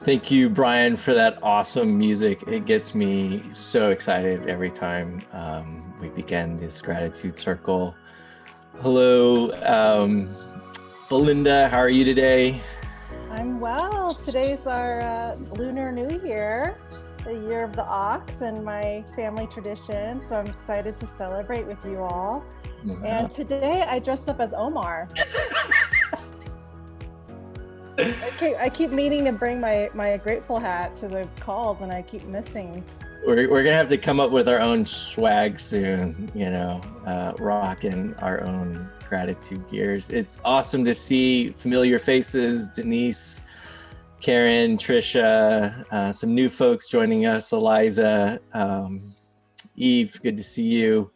Thank you, Brian, for that awesome music. It gets me so excited every time we begin this gratitude circle. Hello, Belinda. How are you today? I'm well. Today's our Lunar New Year, the year of the ox and my family tradition. So I'm excited to celebrate with you all. Wow. And today I dressed up as Omar. I keep meaning to bring my grateful hat to the calls and I keep missing. We're gonna have to come up with our own swag soon, rocking our own gratitude gears. It's awesome to see familiar faces, Denise, Karen, Trisha, some new folks joining us, Eliza, Eve, good to see you.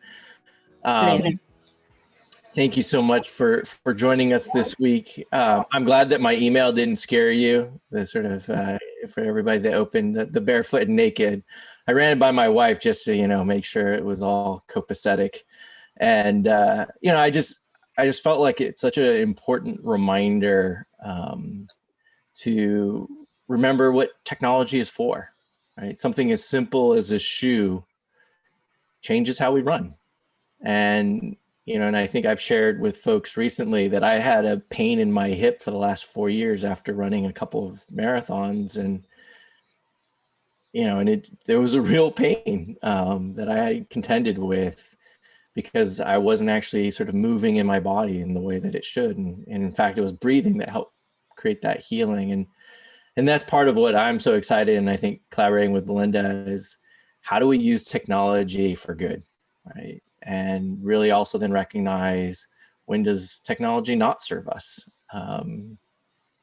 Thank you so much for joining us this week. I'm glad that my email didn't scare you. The sort of for everybody that opened the Barefoot and Naked. I ran it by my wife just to make sure it was all copacetic, and I just felt like it's such an important reminder to remember what technology is for. Right, something as simple as a shoe changes how we run, and and I think I've shared with folks recently that I had a pain in my hip for the last 4 years after running a couple of marathons. And, there was a real pain that I contended with because I wasn't actually sort of moving in my body in the way that it should. And in fact, it was breathing that helped create that healing. And that's part of what I'm so excited. And I think collaborating with Belinda is how do we use technology for good, right? And really also then recognize when does technology not serve us? And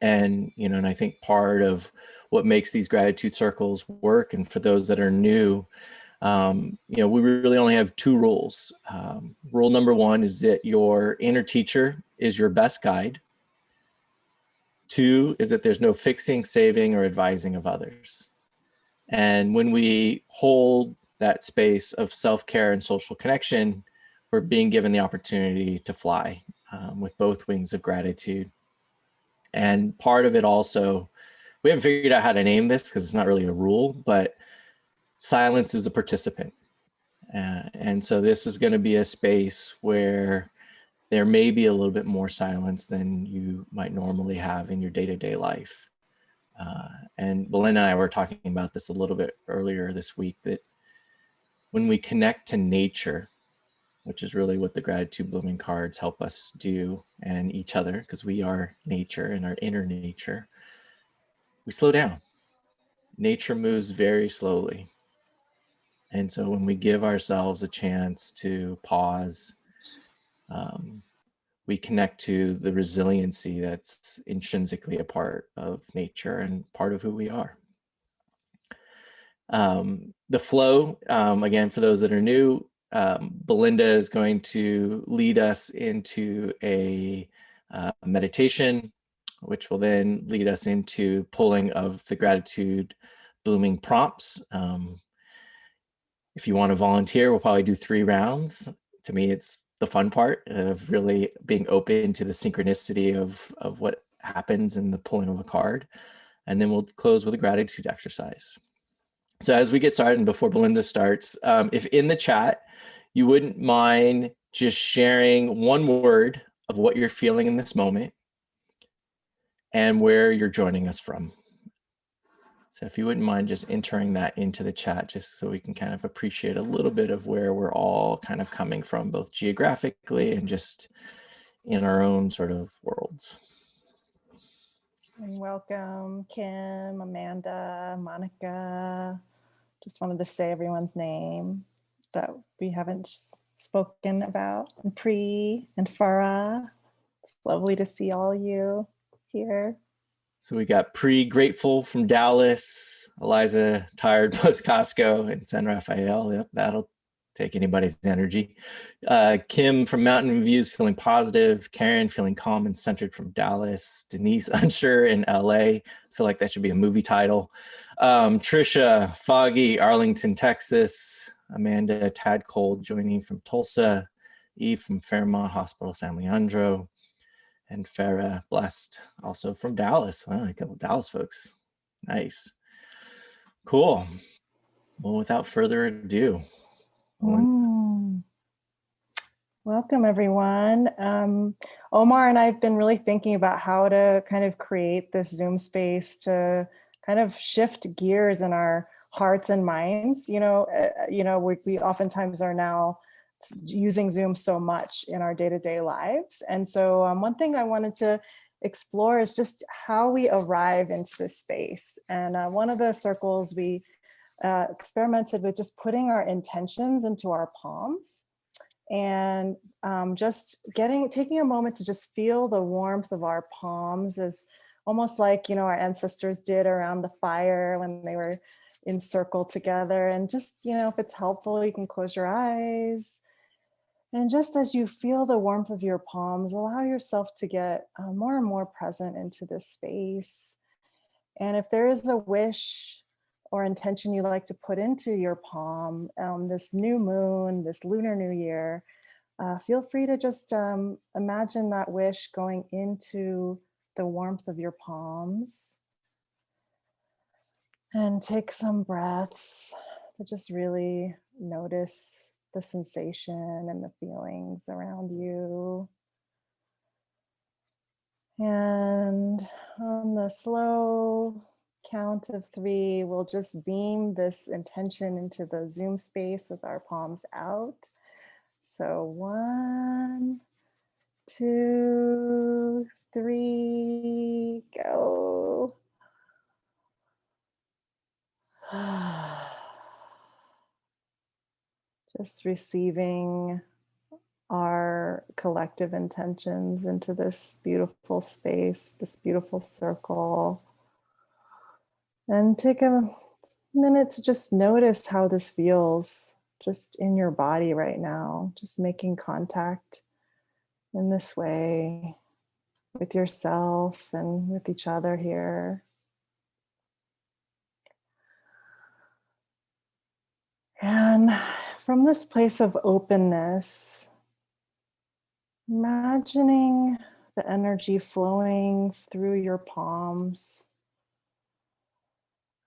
I think part of what makes these gratitude circles work, and for those that are new, we really only have two rules. Rule number one is that your inner teacher is your best guide. Two is that there's no fixing, saving, or advising of others. And when we hold that space of self-care and social connection, we're being given the opportunity to fly with both wings of gratitude. And part of it also, we haven't figured out how to name this because it's not really a rule, but silence is a participant. And so this is going to be a space where there may be a little bit more silence than you might normally have in your day-to-day life. And Belinda and I were talking about this a little bit earlier this week, that when we connect to nature, which is really what the gratitude blooming cards help us do, and each other, because we are nature and our inner nature, we slow down. Nature moves very slowly. And so when we give ourselves a chance to pause, we connect to the resiliency that's intrinsically a part of nature and part of who we are. The flow, again, for those that are new, Belinda is going to lead us into a meditation, which will then lead us into pulling of the gratitude blooming prompts. If you want to volunteer, we'll probably do 3 rounds. To me, it's the fun part of really being open to the synchronicity of what happens in the pulling of a card. And then we'll close with a gratitude exercise. So as we get started, and before Belinda starts, if in the chat, you wouldn't mind just sharing one word of what you're feeling in this moment and where you're joining us from. So if you wouldn't mind just entering that into the chat, just so we can kind of appreciate a little bit of where we're all kind of coming from, both geographically and just in our own sort of worlds. And welcome, Kim, Amanda, Monica. Just wanted to say everyone's name that we haven't spoken about, and Pri and Farah. It's lovely to see all you here. So we got Grateful from Dallas, Eliza, tired post Costco, and San Rafael. Yep, that'll take anybody's energy. Kim from Mountain Views, feeling positive. Karen, feeling calm and centered from Dallas. Denise, unsure in LA. I feel like that should be a movie title. Trisha, foggy, Arlington, Texas. Amanda, tad cold, joining from Tulsa. Eve from Fairmont Hospital, San Leandro. And Farah, blessed, also from Dallas. Wow, a couple of Dallas folks. Nice. Cool. Well, without further ado, Welcome, everyone. Omar and I have been really thinking about how to kind of create this Zoom space to kind of shift gears in our hearts and minds. We oftentimes are now using Zoom so much in our day-to-day lives. And so one thing I wanted to explore is just how we arrive into this space. And one of the circles we experimented with just putting our intentions into our palms and just taking a moment to just feel the warmth of our palms, is almost like, our ancestors did around the fire when they were in circle together. And just, if it's helpful, you can close your eyes. And just as you feel the warmth of your palms, allow yourself to get more and more present into this space. And if there is a wish or intention you like to put into your palm, this new moon, this lunar new year, feel free to just imagine that wish going into the warmth of your palms. And take some breaths to just really notice the sensation and the feelings around you. And on the slow count of 3, we'll just beam this intention into the Zoom space with our palms out. So 1, 2, 3, go. Just receiving our collective intentions into this beautiful space, this beautiful circle. And take a minute to just notice how this feels just in your body right now, just making contact in this way with yourself and with each other here. And from this place of openness, imagining the energy flowing through your palms.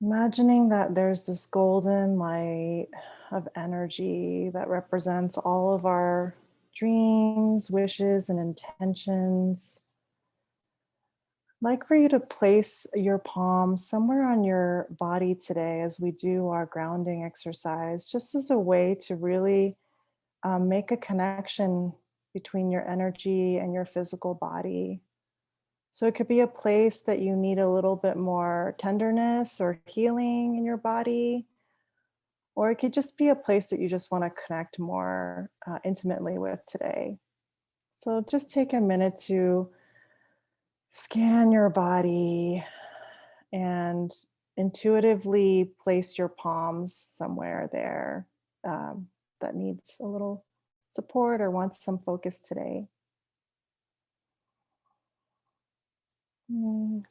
Imagining that there's this golden light of energy that represents all of our dreams, wishes, and intentions. I'd like for you to place your palm somewhere on your body today as we do our grounding exercise, just as a way to really make a connection between your energy and your physical body. So it could be a place that you need a little bit more tenderness or healing in your body, or it could just be a place that you just want to connect more intimately with today. So just take a minute to scan your body and intuitively place your palms somewhere there that needs a little support or wants some focus today.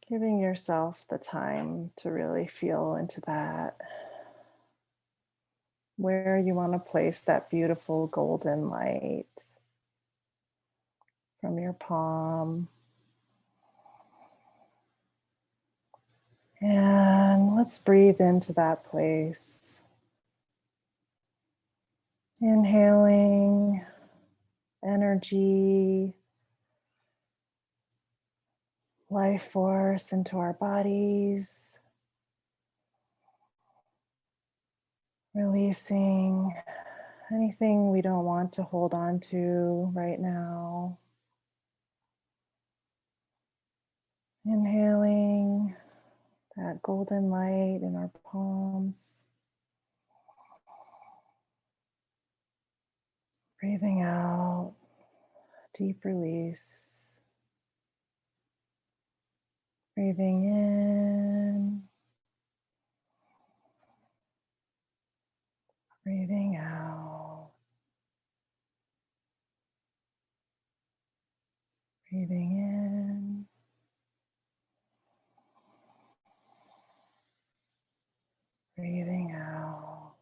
Giving yourself the time to really feel into that, where you want to place that beautiful golden light from your palm. And let's breathe into that place. Inhaling energy, life force into our bodies. Releasing anything we don't want to hold on to right now. Inhaling that golden light in our palms. Breathing out, deep release. Breathing in. Breathing out. Breathing in. Breathing out.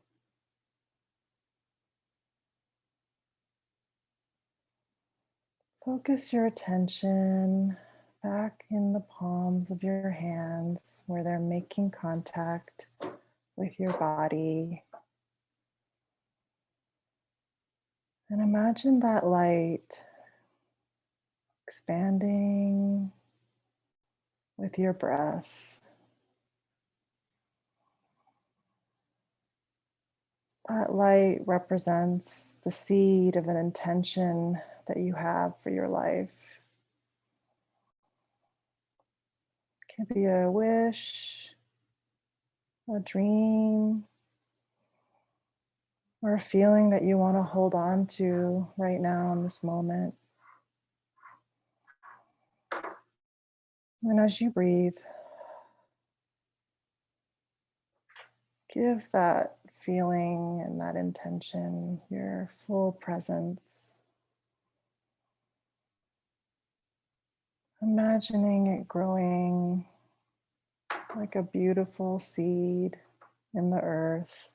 Focus your attention back in the palms of your hands where they're making contact with your body. And imagine that light expanding with your breath. That light represents the seed of an intention that you have for your life. It could be a wish, a dream, or a feeling that you want to hold on to right now in this moment. And as you breathe, give that feeling and that intention your full presence. Imagining it growing like a beautiful seed in the earth.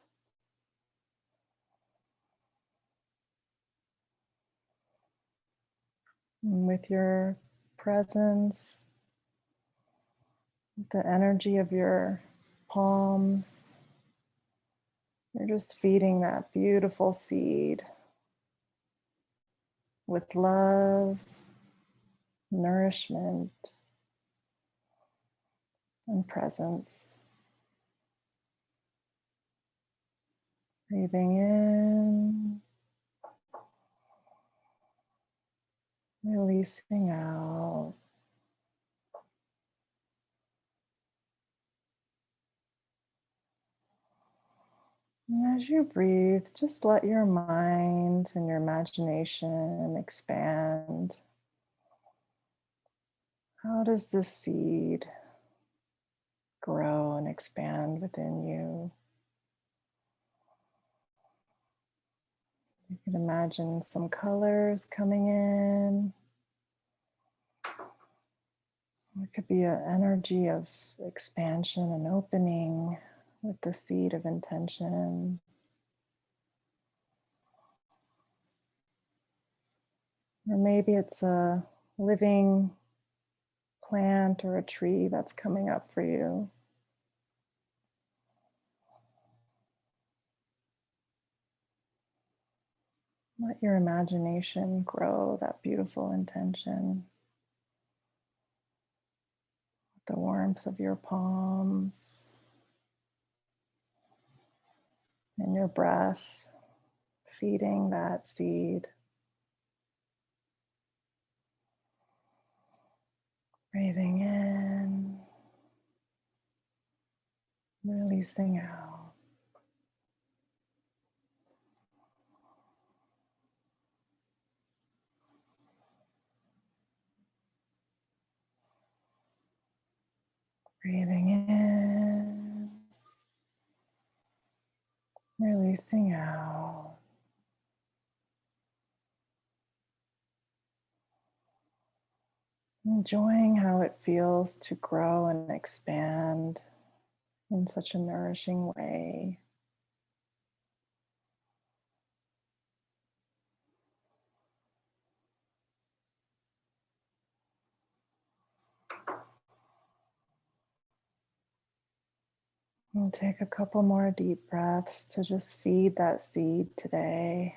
And with your presence, the energy of your palms, you're just feeding that beautiful seed with love, nourishment, and presence. Breathing in, releasing out. And as you breathe, just let your mind and your imagination expand. How does this seed grow and expand within you? You can imagine some colors coming in. It could be an energy of expansion and opening with the seed of intention. Or maybe it's a living plant or a tree that's coming up for you. Let your imagination grow that beautiful intention. The warmth of your palms and your breath feeding that seed. Breathing in, releasing out. Breathing in, releasing out. Enjoying how it feels to grow and expand in such a nourishing way. And take a couple more deep breaths to just feed that seed today.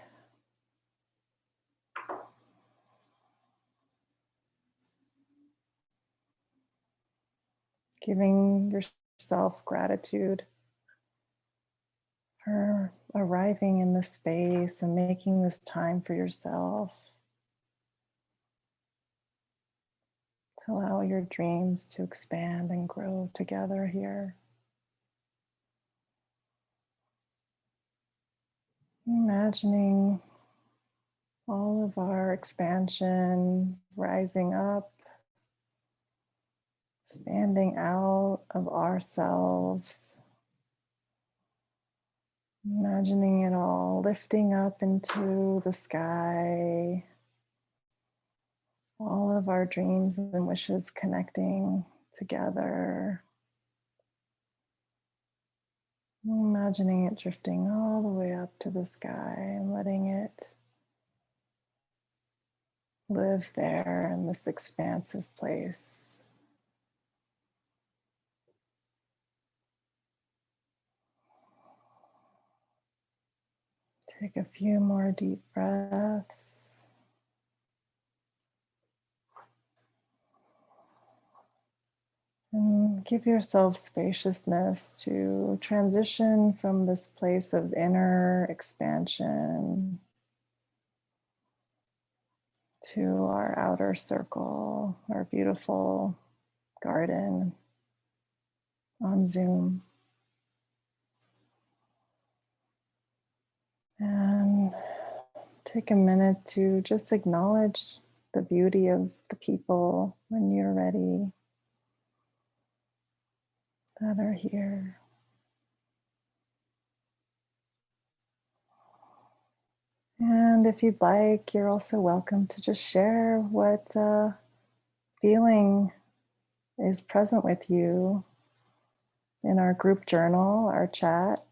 Giving yourself gratitude for arriving in this space and making this time for yourself to allow your dreams to expand and grow together here. Imagining all of our expansion rising up, expanding out of ourselves. Imagining it all lifting up into the sky. All of our dreams and wishes connecting together. Imagining it drifting all the way up to the sky and letting it live there in this expansive place. Take a few more deep breaths. And give yourself spaciousness to transition from this place of inner expansion to our outer circle, our beautiful garden on Zoom. And take a minute to just acknowledge the beauty of the people when you're ready that are here. And if you'd like, you're also welcome to just share what feeling is present with you in our group journal, our chat.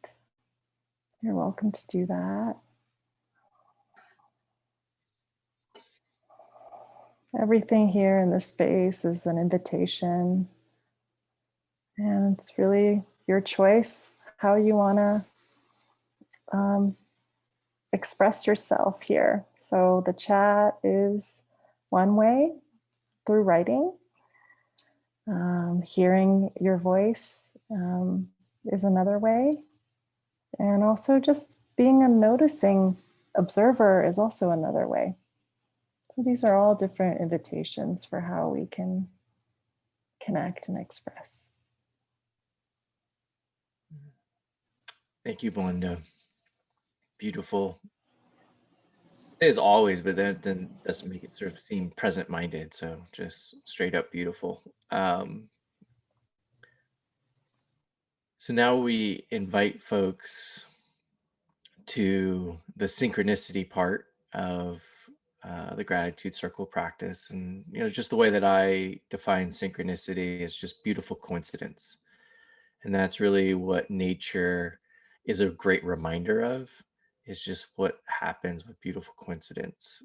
You're welcome to do that. Everything here in this space is an invitation, and it's really your choice how you want to express yourself here. So the chat is one way through writing. Hearing your voice is another way. And also just being a noticing observer is also another way. So these are all different invitations for how we can connect and express. Thank you, Belinda. Beautiful. As always, but that then doesn't make it sort of seem present-minded. So just straight up beautiful. So now we invite folks to the synchronicity part of the gratitude circle practice. And, just the way that I define synchronicity is just beautiful coincidence. And that's really what nature is a great reminder of, is just what happens with beautiful coincidence.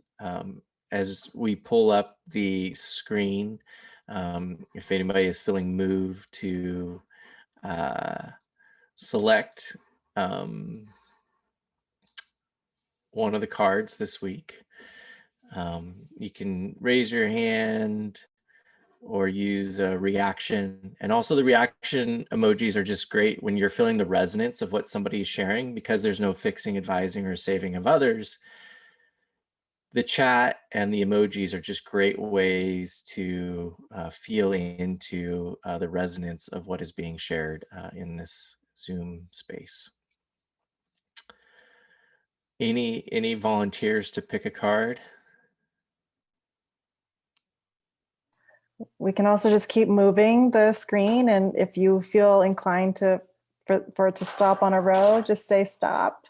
As we pull up the screen, if anybody is feeling moved to select one of the cards this week, you can raise your hand or use a reaction. And also the reaction emojis are just great when you're feeling the resonance of what somebody is sharing, because there's no fixing, advising, or saving of others. The chat and the emojis are just great ways to feel into the resonance of what is being shared in this Zoom space. Any volunteers to pick a card? We can also just keep moving the screen, and if you feel inclined for it to stop on a row, just say stop.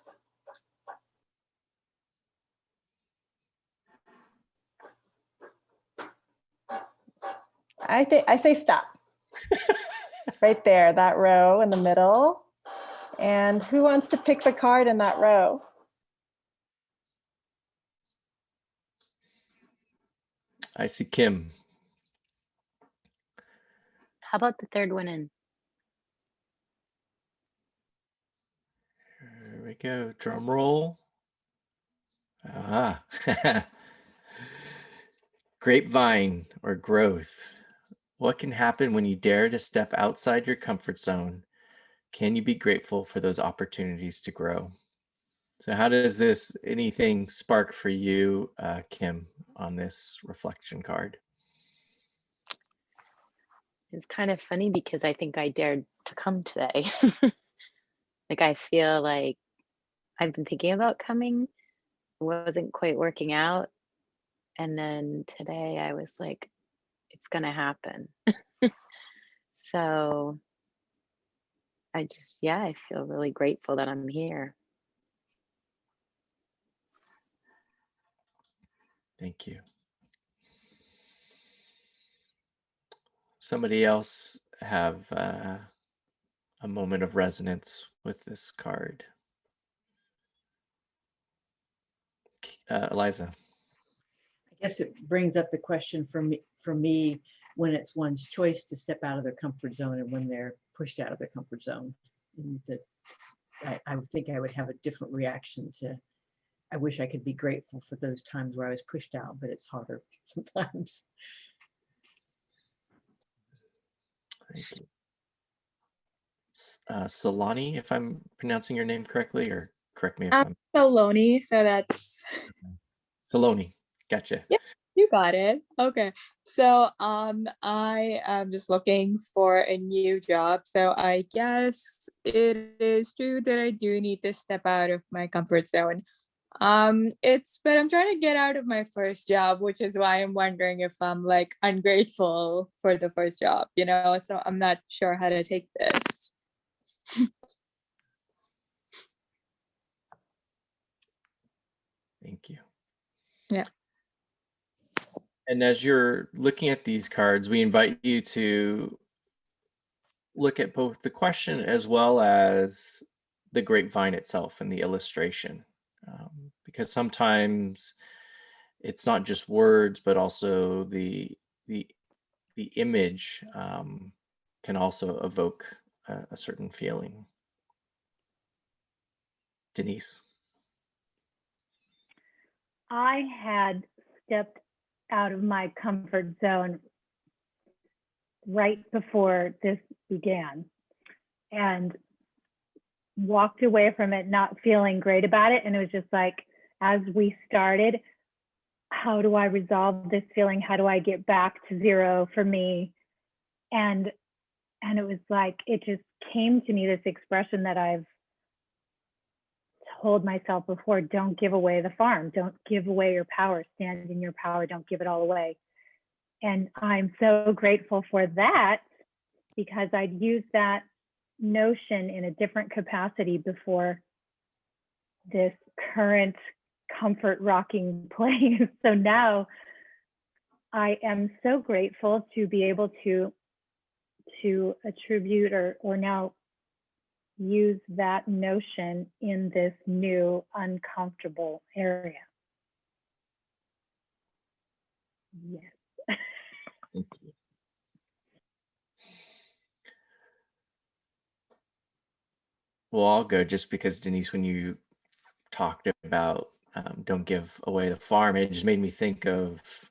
I say stop. Right there, that row in the middle. And who wants to pick the card in that row? I see Kim. How about the third one in? Here we go. Drum roll. Ah. Grapevine or growth. What can happen when you dare to step outside your comfort zone? Can you be grateful for those opportunities to grow? So how does anything spark for you, Kim, on this reflection card? It's kind of funny because I think I dared to come today. Like, I feel like I've been thinking about coming, wasn't quite working out. And then today I was like, it's going to happen. So I feel really grateful that I'm here. Thank you. Somebody else have a moment of resonance with this card? I Eliza. guess it brings up the question for me when it's one's choice to step out of their comfort zone and when they're pushed out of their comfort zone. And that I would think I would have a different reaction to, I wish I could be grateful for those times where I was pushed out, but it's harder sometimes. Thank you. Solani, if I'm pronouncing your name correctly, or correct me if I'm. Saloni, so that's Saloni, gotcha. yeah, you got it. Okay. So I am just looking for a new job. So I guess it is true that I do need to step out of my comfort zone. But I'm trying to get out of my first job, which is why I'm wondering if I'm like ungrateful for the first job, so I'm not sure how to take this. Thank you. Yeah. And as you're looking at these cards, we invite you to look at both the question as well as the grapevine itself and the illustration. Because sometimes it's not just words, but also the image can also evoke a certain feeling. Denise. I had stepped out of my comfort zone right before this began and walked away from it not feeling great about it. And it was just like, as we started, how do I resolve this feeling? How do I get back to zero for me? And it was like, it just came to me, this expression that I've told myself before: don't give away the farm, don't give away your power, stand in your power, don't give it all away. And I'm so grateful for that, because I'd used that notion in a different capacity before this current comfort rocking place. So now I am so grateful to be able to attribute or now use that notion in this new uncomfortable area. Yes. Thank you. Well, I'll go just because, Denise, when you talked about don't give away the farm, it just made me think of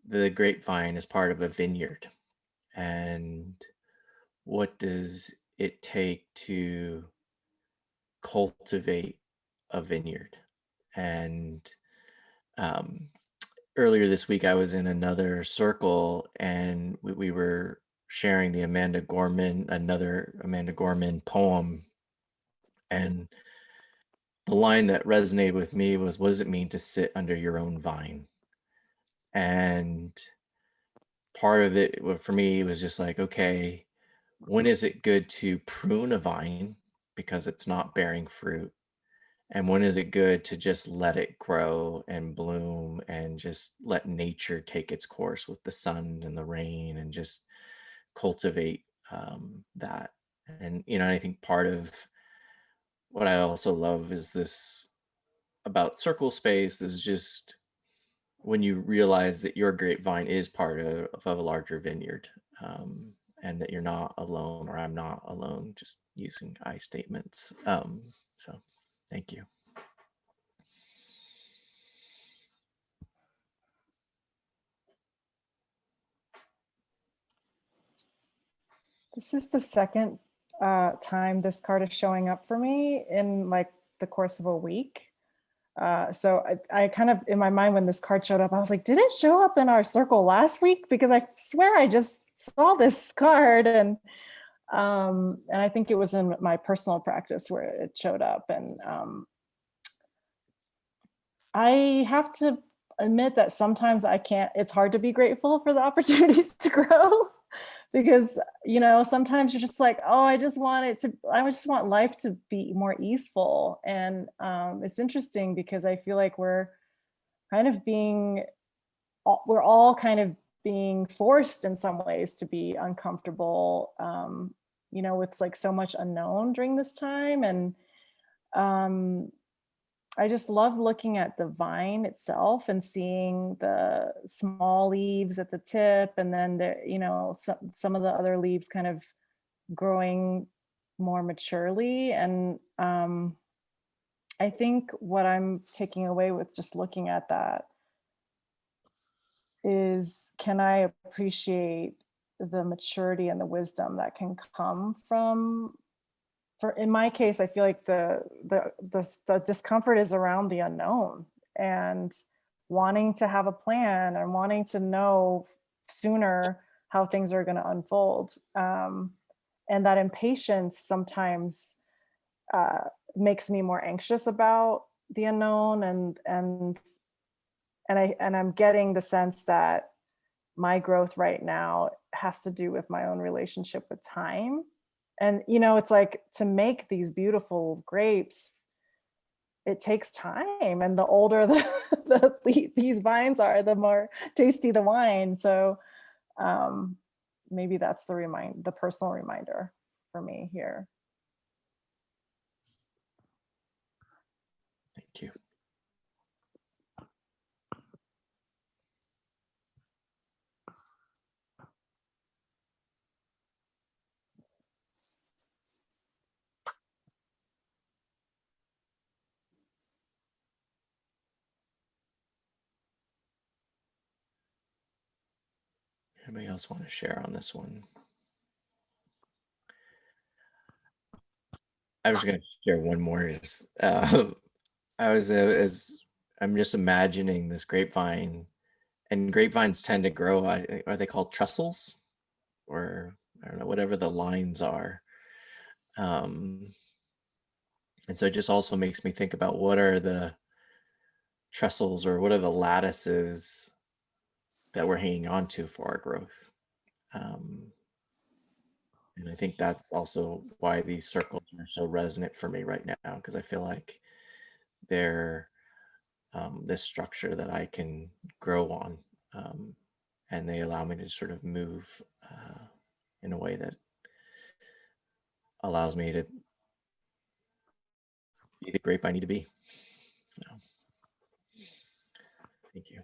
the grapevine as part of a vineyard. And what does it take to cultivate a vineyard? And earlier this week, I was in another circle and we were sharing the another Amanda Gorman poem. And the line that resonated with me was, what does it mean to sit under your own vine? And part of it for me was just like, okay, when is it good to prune a vine because it's not bearing fruit? And when is it good to just let it grow and bloom and just let nature take its course with the sun and the rain and just cultivate that? And, I think part of what I also love is this about circle space is just when you realize that your grapevine is part of a larger vineyard, and that you're not alone, or I'm not alone, just using I statements. So thank you. This is the second time this card is showing up for me in like the course of a week. So I kind of, in my mind, when this card showed up, I was like, did it show up in our circle last week? Because I swear I just saw this card, and I think it was in my personal practice where it showed up. And I have to admit that sometimes it's hard to be grateful for the opportunities to grow. Because, sometimes you're just like, oh, I just want life to be more easeful. And it's interesting because I feel like we're all kind of being forced in some ways to be uncomfortable, with like so much unknown during this time. And I just love looking at the vine itself and seeing the small leaves at the tip, and then the, you know, some of the other leaves kind of growing more maturely. And I think what I'm taking away with just looking at that is, can I appreciate the maturity and the wisdom that can come from, for in my case, I feel like the discomfort is around the unknown, and wanting to have a plan and wanting to know sooner how things are going to unfold. And that impatience sometimes makes me more anxious about the unknown, and I'm getting the sense that my growth right now has to do with my own relationship with time. And, you know, it's like, to make these beautiful grapes, it takes time. And the older these vines are, the more tasty the wine. So maybe that's the personal reminder for me here. Thank you. Anybody else want to share on this one? I was going to share one more. I'm just imagining this grapevine, and grapevines tend to grow. Are they called trestles, or I don't know, whatever the lines are. And so it just also makes me think about, what are the trestles, or what are the lattices that we're hanging on to for our growth. And I think that's also why these circles are so resonant for me right now, because I feel like they're this structure that I can grow on, and they allow me to sort of move in a way that allows me to be the grape I need to be. So, thank you.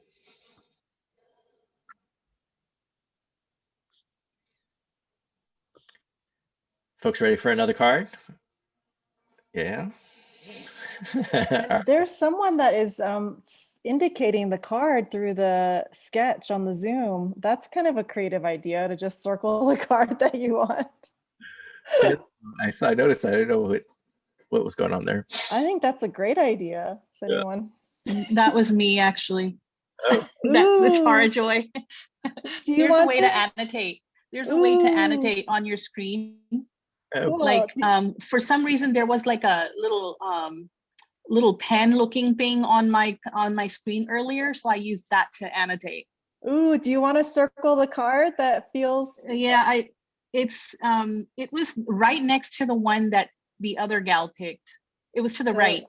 Folks ready for another card? Yeah. There's someone that is indicating the card through the sketch on the Zoom. That's kind of a creative idea, to just circle the card that you want. I noticed that. I didn't know what was going on there. I think that's a great idea. If anyone. That was me, actually. Oh. That's Fara Joy. There's a way to annotate. There's a way to annotate on your screen. Oh. Like for some reason there was like a little pen looking thing on my screen earlier, so I used that to annotate. Ooh, do you want to circle the card that feels? Yeah, it was right next to the one that the other gal picked. It was to the right.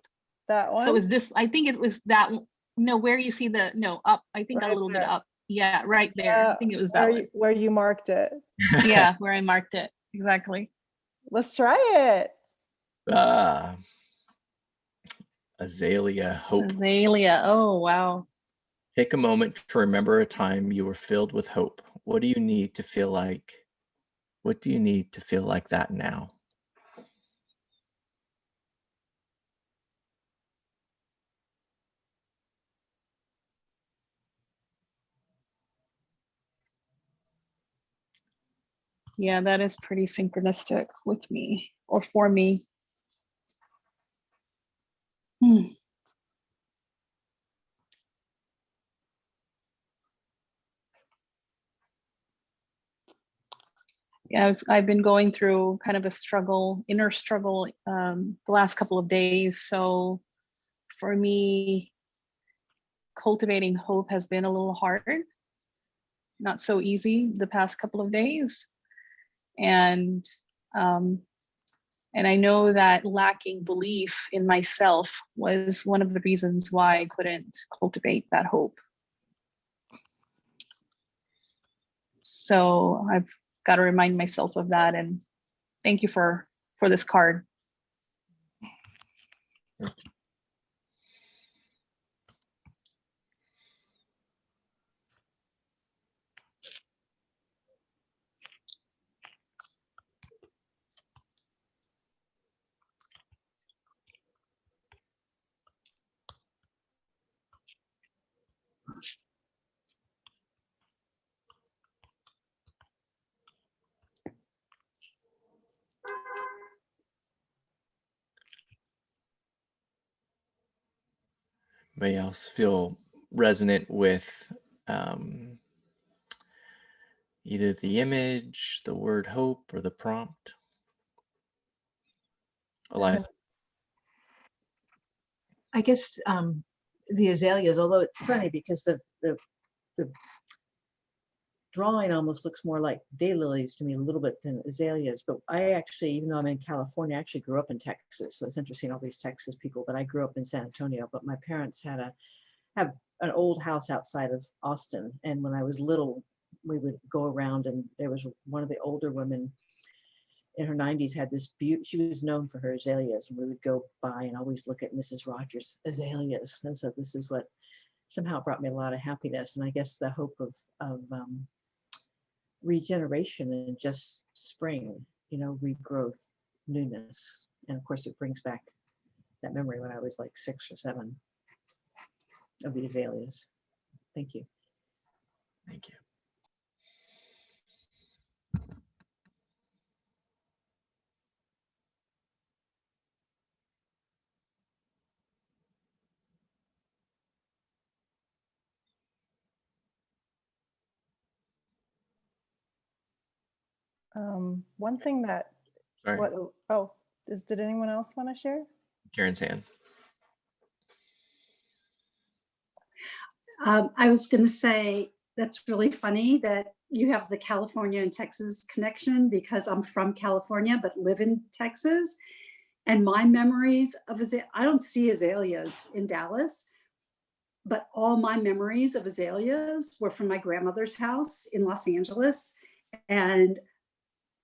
That one? So it was this, I think it was that one. No, where you see the, no, up, I think right a little bit up. Yeah, right there. Yeah, I think it was that one. Where you marked it. Yeah, where I marked it. Exactly. Let's try it. Azalea hope. Azalea. Oh, wow. Take a moment to remember a time you were filled with hope. What do you need to feel like? What do you need to feel like that now? Yeah, that is pretty synchronistic with me, or for me. Yeah, I've been going through kind of a struggle, inner struggle, the last couple of days. So for me, cultivating hope has been a little hard, not so easy the past couple of days. And I know that lacking belief in myself was one of the reasons why I couldn't cultivate that hope. So I've got to remind myself of that, and thank you for this card. Anybody else feel resonant with either the image, the word hope, or the prompt? Eliza. I guess the azaleas, although it's funny because the drawing almost looks more like daylilies to me a little bit than azaleas. But I actually, even though I'm in California, I actually grew up in Texas. So it's interesting, all these Texas people, but I grew up in San Antonio. But my parents have an old house outside of Austin. And when I was little, we would go around, and there was one of the older women in her 90s had this she was known for her azaleas, and we would go by and always look at Mrs. Rogers' azaleas. And so this is what somehow brought me a lot of happiness. And I guess the hope of regeneration and just spring, regrowth, newness. And of course it brings back that memory when I was like 6 or 7 of the azaleas. Thank you. Thank you. One thing that, Sorry. did anyone else want to share? Karen's hand. I was going to say, that's really funny that you have the California and Texas connection, because I'm from California but live in Texas. And my memories of I don't see azaleas in Dallas, but all my memories of azaleas were from my grandmother's house in Los Angeles. And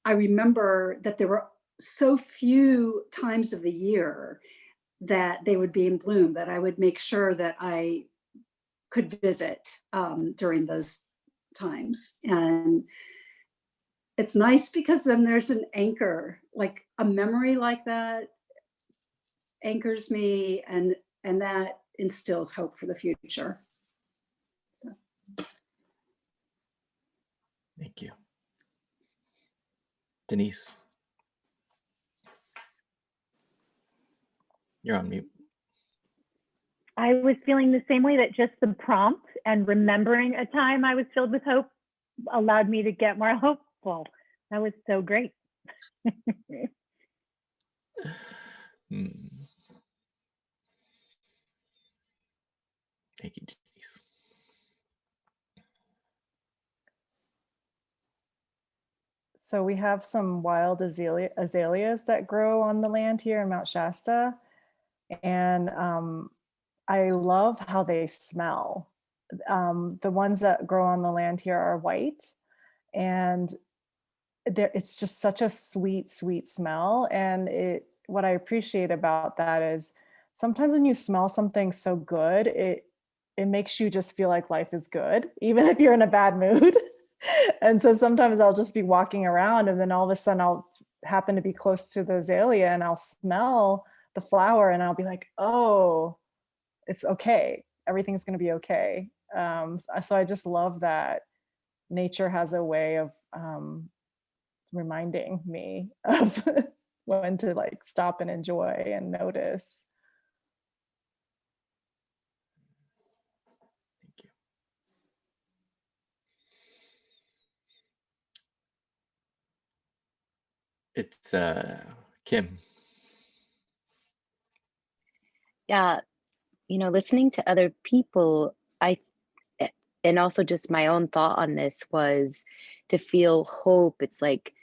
I remember that there were so few times of the year that they would be in bloom that I would make sure that I could visit during those times. And it's nice because then there's an anchor, like a memory like that anchors me, and that instills hope for the future. So. Thank you. Denise. You're on mute. I was feeling the same way, that just the prompt and remembering a time I was filled with hope allowed me to get more hopeful. That was so great. Thank you, Denise. So we have some wild azaleas that grow on the land here in Mount Shasta. And I love how they smell. The ones that grow on the land here are white, and it's just such a sweet, sweet smell. And what I appreciate about that is sometimes when you smell something so good, it makes you just feel like life is good, even if you're in a bad mood. And so sometimes I'll just be walking around, and then all of a sudden I'll happen to be close to the azalea, and I'll smell the flower, and I'll be like, oh, it's okay. Everything's going to be okay. So I just love that nature has a way of reminding me of when to like stop and enjoy and notice. Thank you. It's Kim. Yeah, listening to other people, and also just my own thought on this was to feel hope. It's like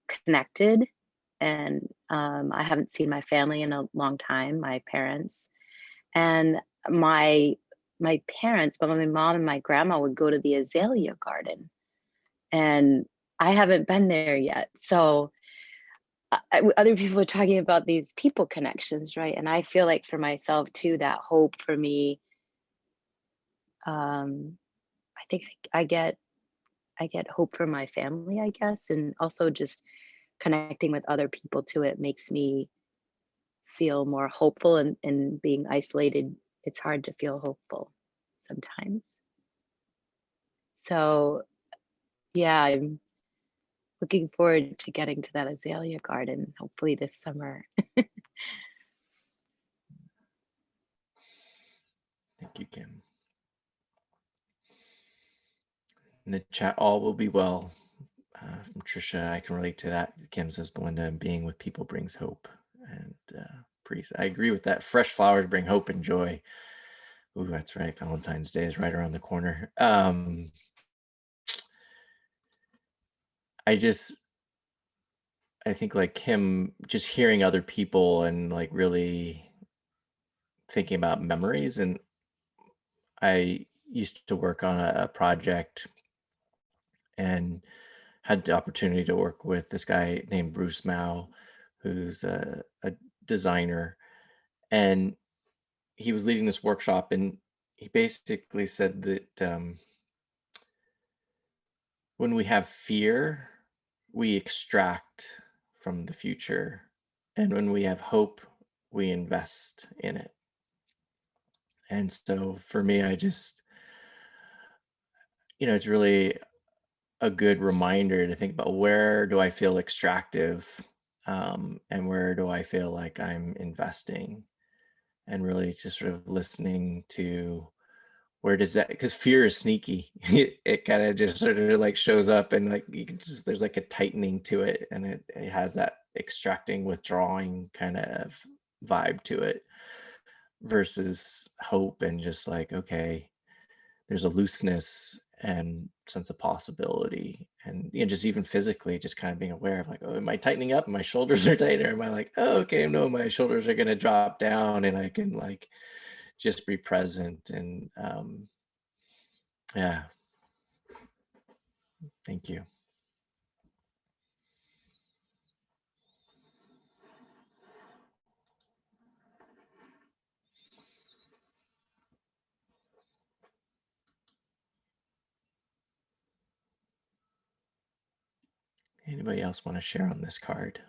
connected, and I haven't seen my family in a long time, my parents, and my parents, but my mom and my grandma would go to the azalea garden, and I haven't been there yet. So other people are talking about these people connections, right? And I feel like for myself too, that hope for me, I think I get hope for my family, I guess, and also just connecting with other people too. It makes me feel more hopeful, and being isolated, it's hard to feel hopeful sometimes. So yeah, I'm looking forward to getting to that azalea garden, hopefully this summer. Thank Thank you, Kim. In the chat, all will be well. From Trisha, I can relate to that. Kim says, Belinda, being with people brings hope. And Priest, I agree with that. Fresh flowers bring hope and joy. Ooh, that's right. Valentine's Day is right around the corner. I think like Kim, just hearing other people and like really thinking about memories. And I used to work on a project and had the opportunity to work with this guy named Bruce Mao, who's a designer. And he was leading this workshop, and he basically said that when we have fear, we extract from the future. And when we have hope, we invest in it. And so for me, I just, it's really a good reminder to think about, where do I feel extractive, and where do I feel like I'm investing, and really just sort of listening to where does that, because fear is sneaky. It kind of just sort of like shows up, and like you can just, there's like a tightening to it, and it has that extracting, withdrawing kind of vibe to it, versus hope and just like, okay, there's a looseness and sense of possibility. And just even physically, just kind of being aware of like, oh, am I tightening up? My shoulders are tighter. Am I like, oh, okay, no, my shoulders are going to drop down, and I can like just be present. And yeah, thank you. Anybody else want to share on this card?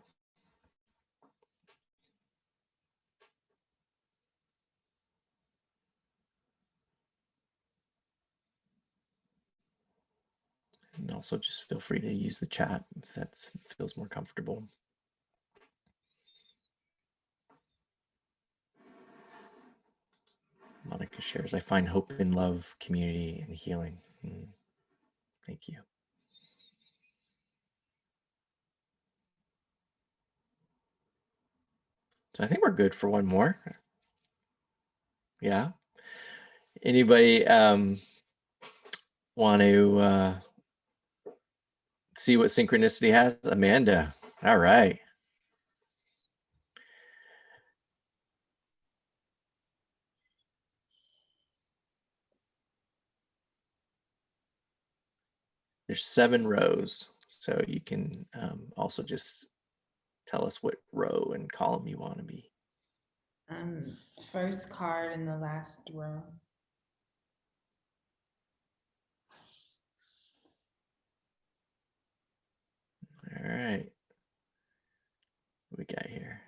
And also just feel free to use the chat if that feels more comfortable. Monica shares, I find hope in love, community, and healing. Thank you. So I think we're good for one more. Yeah. Anybody want to see what synchronicity has? Amanda. All right. There's 7 rows, so you can also just tell us what row and column you want to be. First card in the last row. All right. What we got here?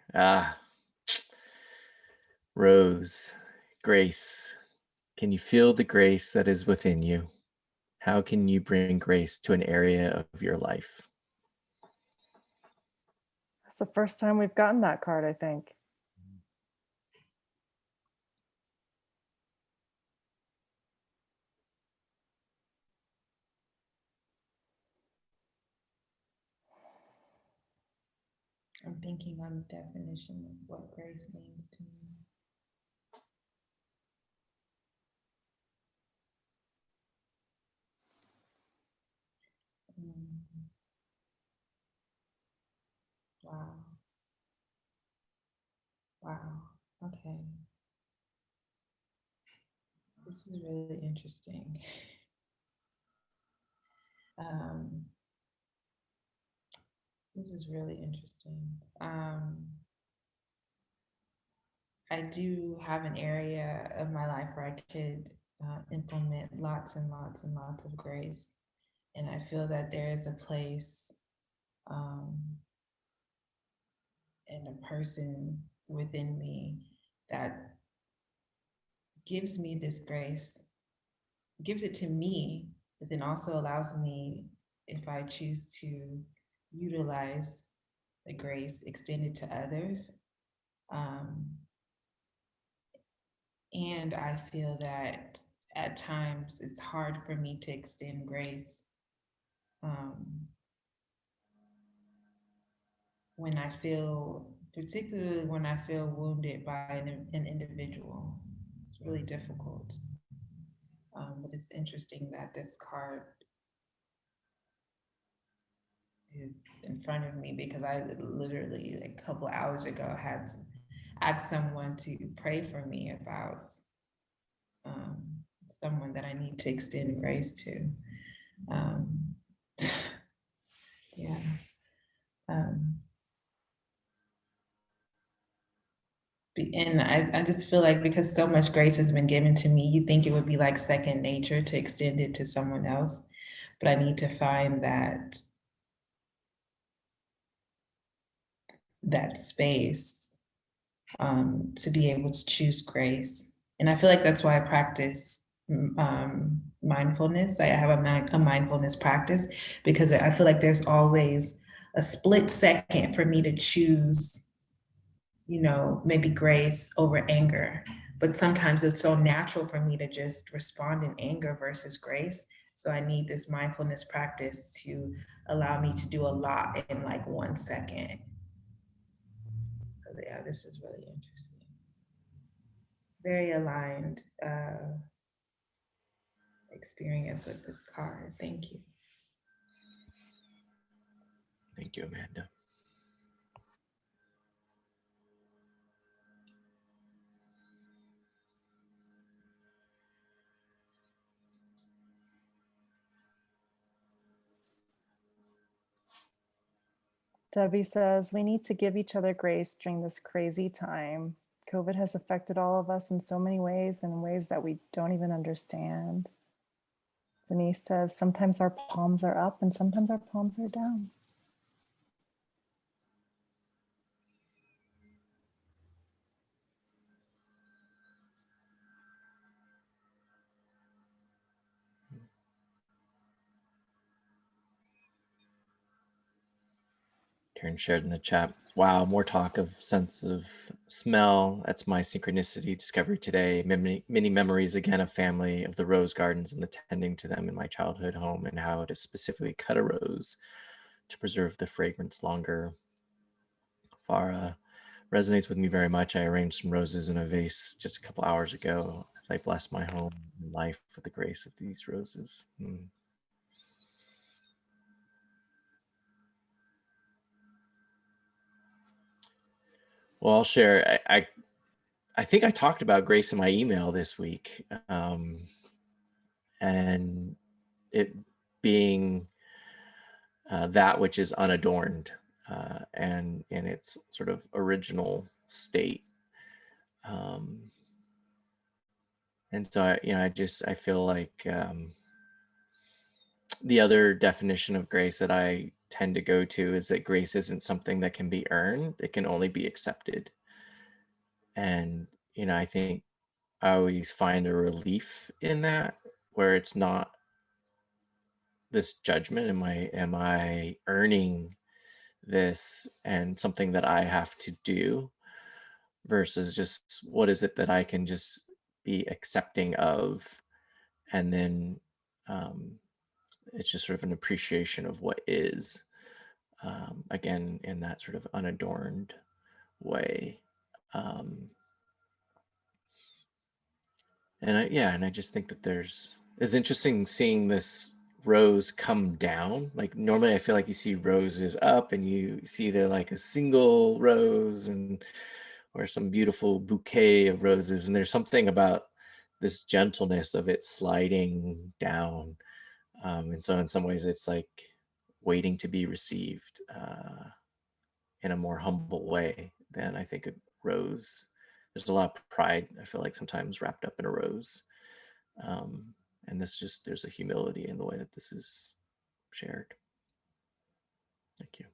Rose, grace. Can you feel the grace that is within you? How can you bring grace to an area of your life? That's the first time we've gotten that card, I think. I'm thinking on the definition of what grace means to me. Wow. Wow. Okay. This is really interesting. This is really interesting. I do have an area of my life where I could implement lots and lots and lots of grace. And I feel that there is a place and a person within me that gives me this grace, gives it to me, but then also allows me, if I choose to utilize the grace, extend it to others. And I feel that at times it's hard for me to extend grace when I feel, particularly when I feel wounded by an individual. It's really difficult. But it's interesting that this card is in front of me because I literally, like a couple hours ago, had asked someone to pray for me about someone that I need to extend grace to. Yeah. And I just feel like because so much grace has been given to me, you think it would be like second nature to extend it to someone else. But I need to find that space to be able to choose grace. And I feel like that's why I practice mindfulness. I have a mindfulness practice because I feel like there's always a split second for me to choose, maybe grace over anger. But sometimes it's so natural for me to just respond in anger versus grace. So I need this mindfulness practice to allow me to do a lot in like 1 second. So yeah, this is really interesting. Very aligned experience with this card. Thank you. Thank you, Amanda. Debbie says, we need to give each other grace during this crazy time. COVID has affected all of us in so many ways and in ways that we don't even understand. Denise says, sometimes our palms are up and sometimes our palms are down. Karen shared in the chat, wow, more talk of sense of smell. That's my synchronicity discovery today. Many memories again of family, of the rose gardens and the tending to them in my childhood home and how to specifically cut a rose to preserve the fragrance longer. Farah resonates with me very much. I arranged some roses in a vase just a couple hours ago as I bless my home and life with the grace of these roses. Well, I'll share. I think I talked about grace in my email this week, and it being that which is unadorned and in its sort of original state. And so I feel like the other definition of grace that I tend to go to is that grace isn't something that can be earned; it can only be accepted. And I think I always find a relief in that, where it's not this judgment. Am I earning this and something that I have to do, versus just what is it that I can just be accepting of, and then it's just sort of an appreciation of what is, again in that sort of unadorned way. And I just think that it's interesting seeing this rose come down. Like normally I feel like you see roses up and you see they're like a single rose or some beautiful bouquet of roses. And there's something about this gentleness of it sliding down. And so in some ways it's like waiting to be received in a more humble way than I think a rose. There's a lot of pride, I feel like, sometimes wrapped up in a rose. And there's a humility in the way that this is shared. Thank you.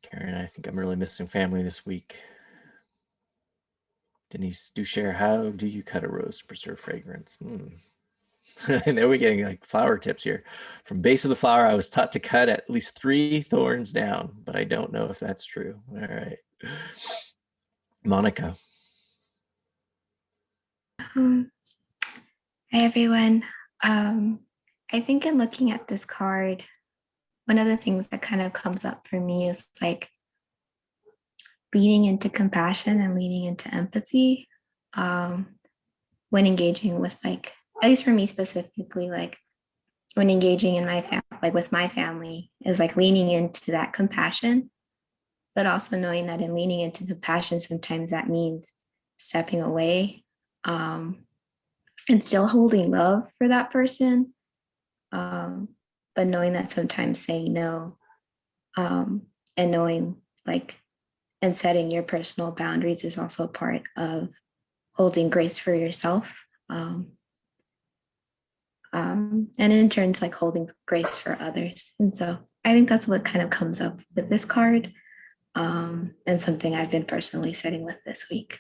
Karen, I think I'm really missing family this week. Denise Ducher, how do you cut a rose to preserve fragrance? And then we're getting like flower tips here. From base of the flower, I was taught to cut at least 3 thorns down, but I don't know if that's true. All right. Monica. Hi everyone. I think in looking at this card, one of the things that kind of comes up for me is like leaning into compassion and leaning into empathy when engaging with, like, at least for me specifically, like when engaging in my like with my family, is like leaning into that compassion, but also knowing that in leaning into compassion, sometimes that means stepping away and still holding love for that person, but knowing that sometimes saying no, and knowing like and setting your personal boundaries is also part of holding grace for yourself. And in turn, it's like holding grace for others. And so I think that's what kind of comes up with this card, and something I've been personally sitting with this week.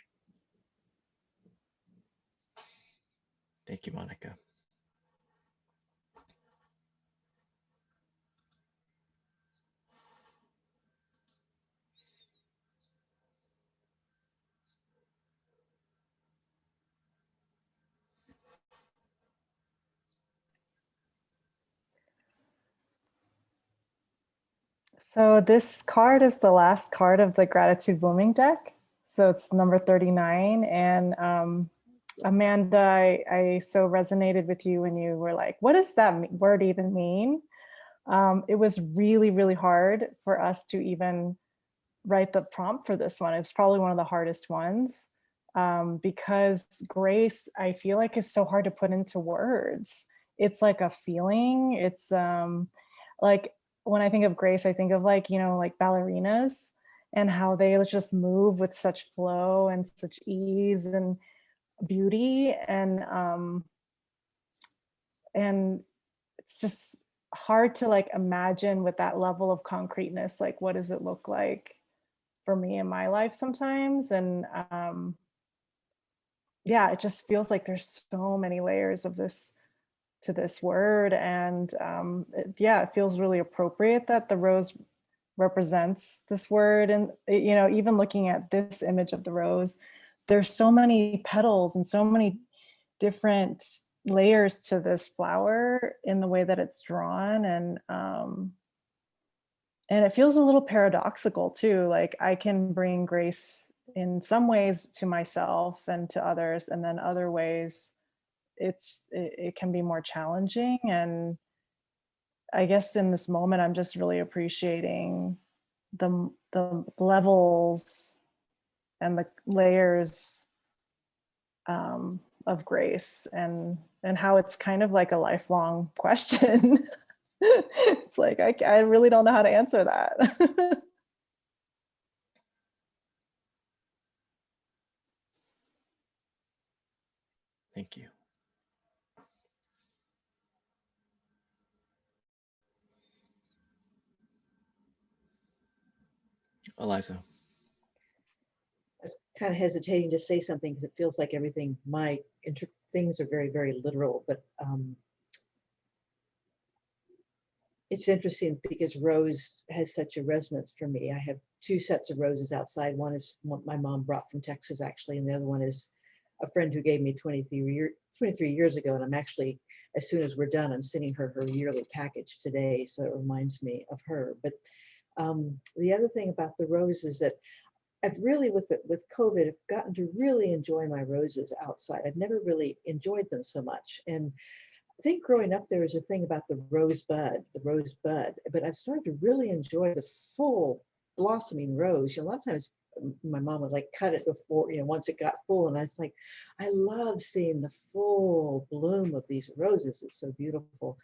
Thank you, Monica. So this card is the last card of the Gratitude Blooming deck. So it's number 39. And Amanda, I so resonated with you when you were like, what does that word even mean? It was really, really hard for us to even write the prompt for this one. It's probably one of the hardest ones, because grace, I feel like, is so hard to put into words. It's like a feeling. It's like, when I think of grace, I think of like, like ballerinas and how they just move with such flow and such ease and beauty. And it's just hard to like imagine with that level of concreteness, like what does it look like for me in my life sometimes. And yeah, it just feels like there's so many layers of this to this word. And it feels really appropriate that the rose represents this word. And even looking at this image of the rose, there's so many petals and so many different layers to this flower in the way that it's drawn. And it feels a little paradoxical too. Like I can bring grace in some ways to myself and to others, and then other ways it can be more challenging. And I guess in this moment, I'm just really appreciating the levels and the layers of grace, and how it's kind of like a lifelong question. It's like I really don't know how to answer that. Thank you. Eliza. I was kind of hesitating to say something because it feels like everything, things are very, very literal, but it's interesting because rose has such a resonance for me. I have 2 sets of roses outside. One is what my mom brought from Texas, actually, and the other one is a friend who gave me 23 years ago. And I'm actually, as soon as we're done, I'm sending her her yearly package today, so it reminds me of her. But the other thing about the rose is that I've really, with COVID, I've gotten to really enjoy my roses outside. I've never really enjoyed them so much. And I think growing up, there was a thing about the rosebud, but I've started to really enjoy the full blossoming rose. A lot of times my mom would like cut it before, once it got full. And I was like, I love seeing the full bloom of these roses. It's so beautiful.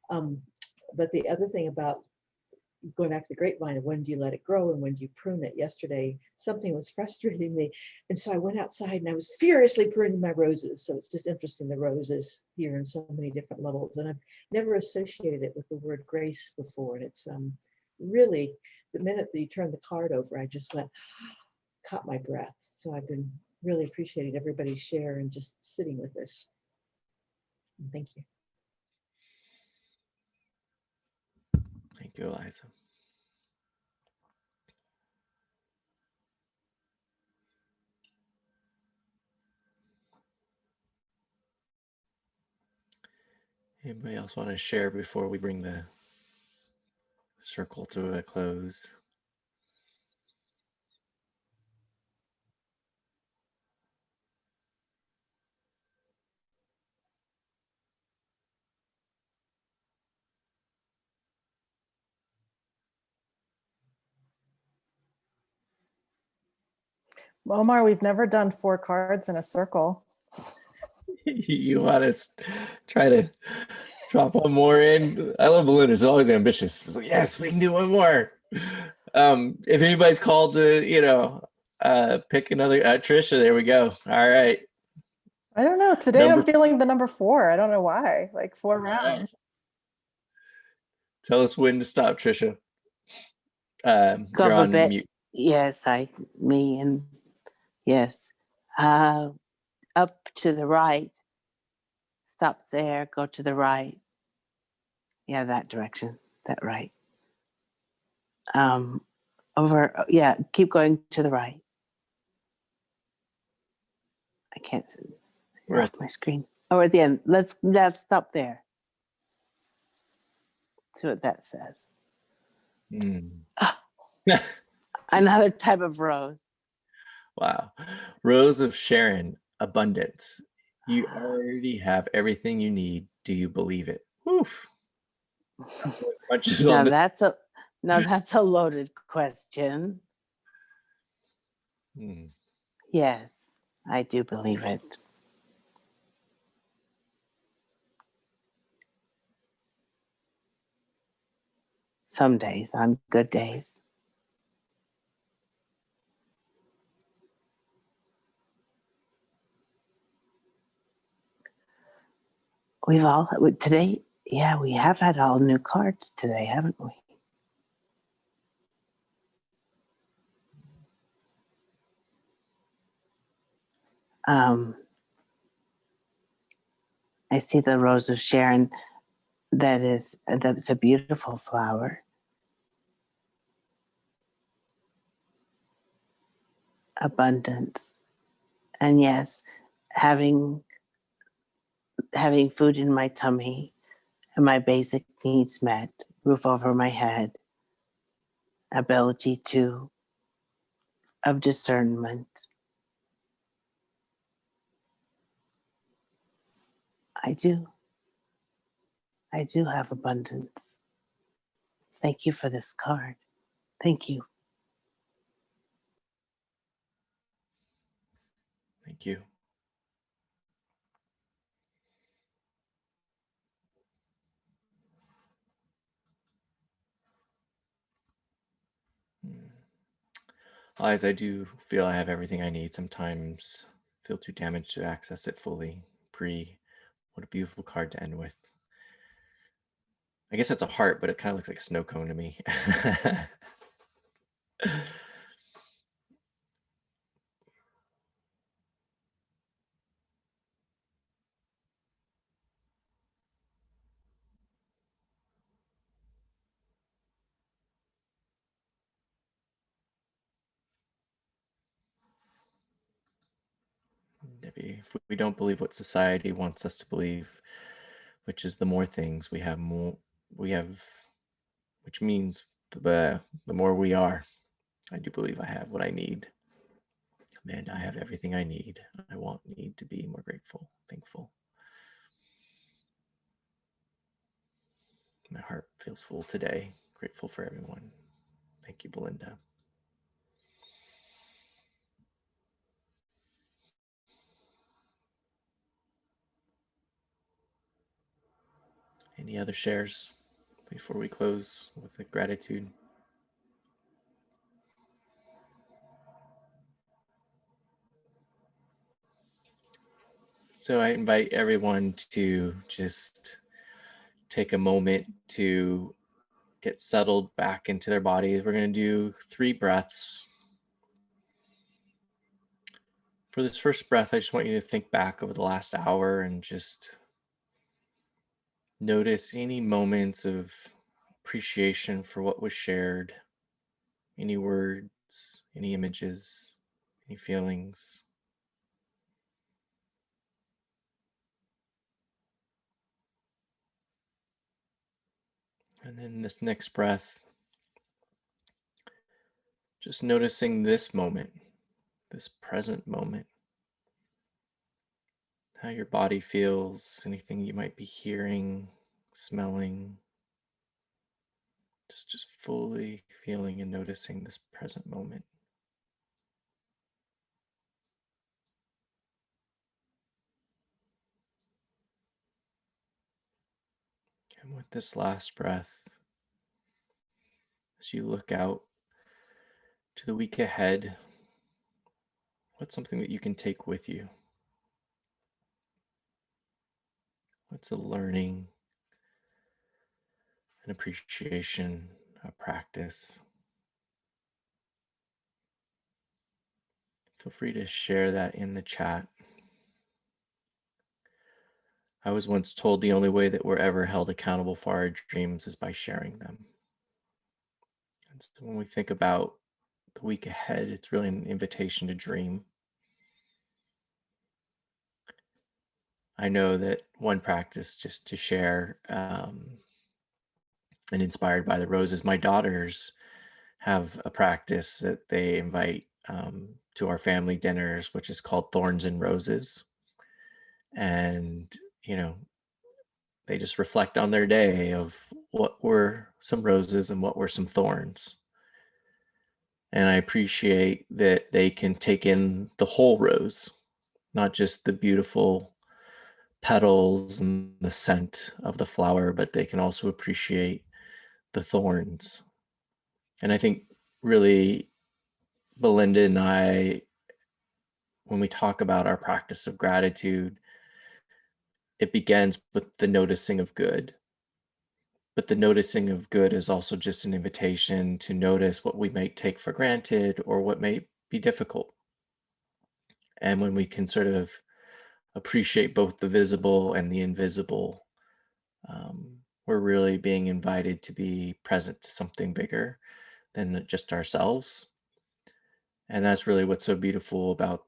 But the other thing about going back to the grapevine of when do you let it grow and when do you prune it? Yesterday, something was frustrating me. And so I went outside and I was furiously pruning my roses. So it's just interesting, the roses here in so many different levels. And I've never associated it with the word grace before. And it's really, the minute that you turn the card over, I just went, caught my breath. So I've been really appreciated everybody's share and just sitting with this. Thank you. Thank you, Eliza. Anybody else want to share before we bring the circle to a close? Omar, we've never done 4 cards in a circle. You want to try to drop one more in? I love Belinda. She's always ambitious. It's like, yes, we can do one more. If anybody's called to, pick another, Trisha, there we go. All right. I don't know. Today I'm feeling the number 4. I don't know why. Like 4 rounds. Right. Tell us when to stop, Trisha. You're on mute. Yes, yes. Up to the right. Stop there, go to the right. Yeah, that direction, that right. Keep going to the right. I can't see. We're off my screen. Oh, at the end. Let's stop there. See what that says. Another type of rose. Wow. Rose of Sharon, abundance. You already have everything you need. Do you believe it? Oof. Now that's a loaded question. Yes, I do believe it. Some days, on good days. Today, we have had all new cards today, haven't we? I see the Rose of Sharon. That's a beautiful flower. Abundance. And yes, having food in my tummy and my basic needs met, roof over my head, ability of discernment. I do have abundance. Thank you for this card. Thank you. Thank you. As I do feel I have everything I need. Sometimes feel too damaged to access it fully. What a beautiful card to end with. I guess that's a heart, but it kind of looks like a snow cone to me. Maybe if we don't believe what society wants us to believe, which is the more things we have, which means the more we are. I do believe I have what I need. Man, I have everything I need. I need to be more grateful, thankful. My heart feels full today. Grateful for everyone. Thank you, Belinda. Any other shares before we close with the gratitude? So I invite everyone to just take a moment to get settled back into their bodies. We're going to do 3 breaths. For this first breath, I just want you to think back over the last hour and just notice any moments of appreciation for what was shared, any words, any images, any feelings. And then this next breath, just noticing this moment, this present moment, how your body feels, anything you might be hearing, smelling, just fully feeling and noticing this present moment. And with this last breath, as you look out to the week ahead, what's something that you can take with you? What's a learning, an appreciation, a practice? Feel free to share that in the chat. I was once told the only way that we're ever held accountable for our dreams is by sharing them. And so when we think about the week ahead, it's really an invitation to dream. I know that one practice, just to share, and inspired by the roses, my daughters have a practice that they invite to our family dinners, which is called Thorns and Roses. And, they just reflect on their day of what were some roses and what were some thorns. And I appreciate that they can take in the whole rose, not just the beautiful petals and the scent of the flower, but they can also appreciate the thorns. And I think really Belinda and I, when we talk about our practice of gratitude, it begins with the noticing of good. But the noticing of good is also just an invitation to notice what we might take for granted or what may be difficult. And when we can sort of appreciate both the visible and the invisible, we're really being invited to be present to something bigger than just ourselves. And that's really what's so beautiful about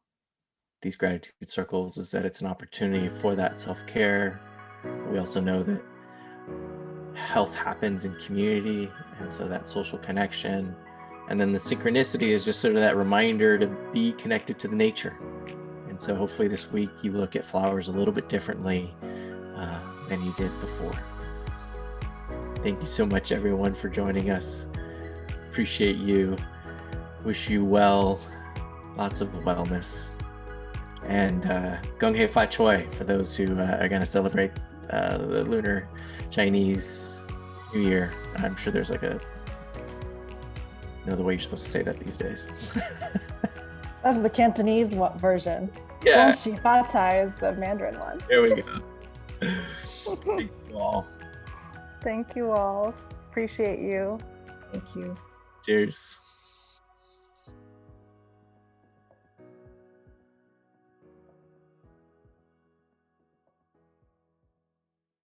these gratitude circles, is that it's an opportunity for that self-care. We also know that health happens in community, and so that social connection. And then the synchronicity is just sort of that reminder to be connected to the nature. And so hopefully this week you look at flowers a little bit differently than you did before. Thank you so much, everyone, for joining us. Appreciate you. Wish you well, lots of wellness. And Gong Hei Fa Choi for those who are going to celebrate the Lunar Chinese New Year. I'm sure there's like the way you're supposed to say that these days. That's the Cantonese version. Yeah. Gong Xi Fa Cai is the Mandarin one. There we go. Thank you all. Thank you all. Appreciate you. Thank you. Cheers.